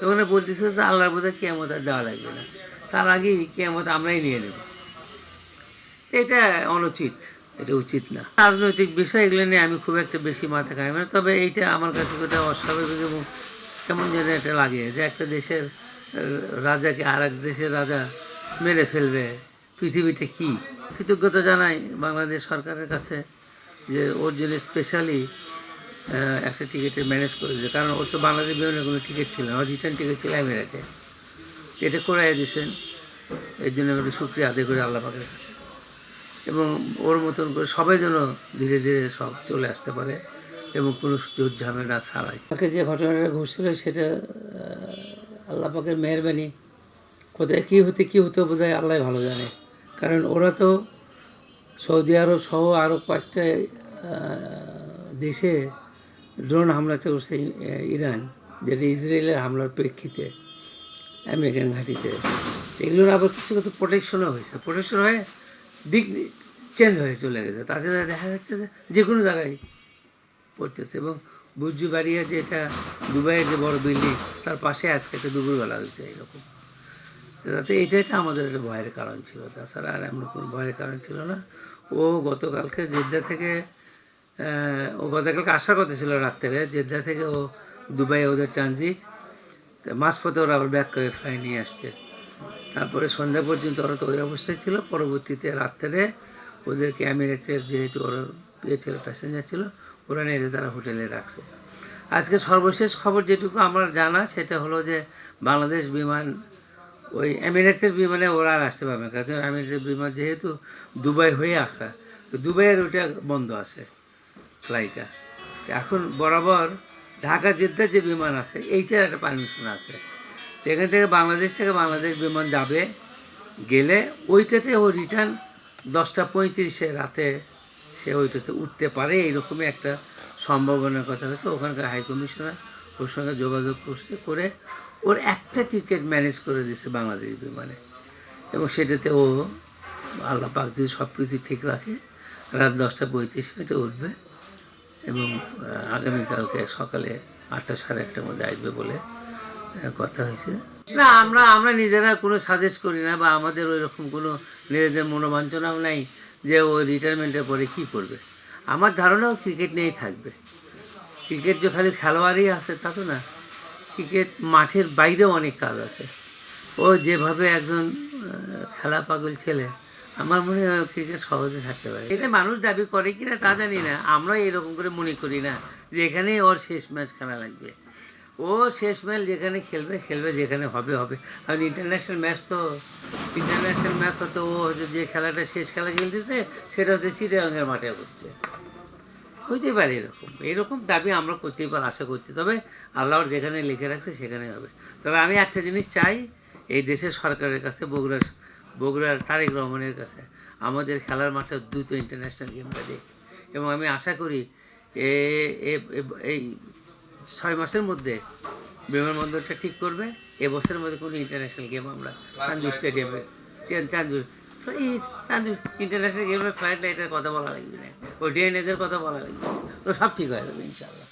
ওখানে বলতেছে যে আল্লাহর বোধহয় কিয়ামত আর দেওয়া লাগবে না, তার আগেই কিয়ামত আমরাই নিয়ে নেব। এটা অনুচিত, এটা উচিত না। রাজনৈতিক বিষয় এগুলো নিয়ে আমি খুব একটা বেশি মাথা খাই না, তবে এইটা আমার কাছে একটা অস্বাভাবিক এবং কেমন যেন এটা লাগে যে একটা দেশের রাজাকে আর এক দেশের রাজা মেরে ফেলবে, পৃথিবীতে কি। কৃতজ্ঞতা জানাই বাংলাদেশ সরকারের কাছে যে ওর জন্য স্পেশালি একটা টিকিটের ম্যানেজ করেছে, কারণ ওর তো বাংলাদেশ বিমানের কোনো টিকিট ছিল না, ওর রিটার্ন টিকিট ছিল আমেরিকাতে। এটা করাই দিয়েছেন, এর জন্য আমি একটু শুক্রিয়া আদায় করি আল্লাহ পাকের কাছে। এবং ওর মতন করে সবাই যেন ধীরে ধীরে সব চলে আসতে পারে এবং কোনো জোর ঝামেলা ছাড়াই। তাকে যে ঘটনাটা ঘটছিল সেটা আল্লাহ পাকের মেহরবানি, কোথায় কী হতো বোধহয় আল্লাহ ভালো জানে। কারণ ওরা তো সৌদি আরব সহ আরও কয়েকটা দেশে ড্রোন হামলা চলছে, ইরান, যেটা ইসরায়েলের হামলার প্রেক্ষিতে আমেরিকান ঘাঁটিতে। এগুলোর আবার কিছু কিছু প্রোটেকশনও হয়েছে, প্রোটেকশন হয়ে দিক চেঞ্জ হয়ে চলে গেছে, তাছাড়া দেখা যাচ্ছে যে কোনো জায়গায় পড়তেছে। এবং বুর্জু বাড়িয়া যেটা দুবাইয়ের যে বড় বিল্ডিং, তার পাশে আজকে একটা দুপুরবেলা হয়েছে এইরকম। তো তাতে এটা আমাদের একটা ভয়ের কারণ ছিল, তাছাড়া আর এমন কোনো ভয়ের কারণ ছিল না। ও গতকালকে জেদ্দা থেকে গতকালকে আসার কথা ছিল রাত্রে, জেদ্দা থেকে ও দুবাই ওদের ট্রানজিট, মাঝপথে ওরা আবার ব্যাক করে ফ্লাই নিয়ে আসছে। তারপরে সন্ধ্যা পর্যন্ত ওরা তো ওই অবস্থায় ছিল। পরবর্তীতে রাত্রে ওদেরকে এমিরেটসের যেহেতু ওরা ছিল প্যাসেঞ্জার ছিল, ওরা নিয়ে তারা হোটেলে রাখছে। আজকে সর্বশেষ খবর যেটুকু আমার জানা সেটা হলো যে বাংলাদেশ বিমান ওই এমিরেটসের বিমানে ওরা আর আসতে পারবে না, কারণ এমিরেটসের বিমান যেহেতু দুবাই হয়ে আসা, তো দুবাইয়ের ওইটা বন্ধ আছে ফ্লাইটটা। এখন বরাবর ঢাকা জেদ্দা যে বিমান আছে এইটার একটা পারমিশন আছে, তো এখান থেকে বাংলাদেশ বিমান যাবে, গেলে ওইটাতে ও রিটার্ন 10:35 রাতে সে ওইটাতে উঠতে পারে, এইরকমই একটা সম্ভাবনার কথা হয়েছে। ওখানকার হাই কমিশনার ওর সঙ্গে যোগাযোগ করে ওর একটা টিকিট ম্যানেজ করে দিয়েছে বাংলাদেশ বিমানে, এবং সেটাতে ও আল্লাহ পাক যদি সব কিছু ঠিক রাখে রাত 10:35 উঠবে এবং আগামীকালকে সকালে 8টা সাড়ে 8টার মধ্যে আসবে বলে কথা হয়েছে। না, আমরা নিজেরা কোনো সাজেস্ট করি না, বা আমাদের ওই রকম কোনো নিজেদের মনোবাঞ্ছনাও নাই যে ও রিটায়ারমেন্টের পরে কী করবে। আমার ধারণাও ক্রিকেট নিয়েই থাকবে। ক্রিকেট যে খালি খেলোয়াড়ই আছে তা তো না, ক্রিকেট মাঠের বাইরেও অনেক কাজ আছে। ও যেভাবে একজন খেলা পাগল ছেলে, আমার মনে হয় ক্রিকেট সহজে থাকতে পারে। এটা মানুষ দাবি করে কিনা তা জানি না, আমরা এরকম করে মনে করি না যে এখানেই ওর শেষ ম্যাচ খেলা লাগবে। ও শেষ ম্যাচ যেখানে খেলবে, যেখানে হবে। কারণ ইন্টারন্যাশনাল ম্যাচ হতো ও হয়তো যে খেলাটা শেষ খেলা খেলতেছে সেটা হচ্ছে চিটাগাংয়ের মাঠে হচ্ছে, হইতে পারে। এরকম দাবি আমরা করতেই পারি, আশা করতে। তবে আল্লাহর যেখানে লিখে রাখছে সেখানে হবে। তবে আমি একটা জিনিস চাই এই দেশের সরকারের কাছে, বগুড়ার তারেক রহমানের কাছে, আমাদের খেলার মাঠে দ্রুত ইন্টারন্যাশনাল গেমটা দিক। এবং আমি আশা করি এই 6 মাসের মধ্যে বিমানবন্দরটা ঠিক করবে। এবছরের মধ্যে কোনো ইন্টারন্যাশনাল গেম আমরা চান্দু স্টেডিয়ামে চান্দু ইন্টারন্যাশনাল গেমের ফ্লাইট লাইটের কথা বলা লাগবে না, ওই ড্রেনেজের কথা বলা লাগবে না, সব ঠিক হয়ে যাবে ইনশাআল্লাহ।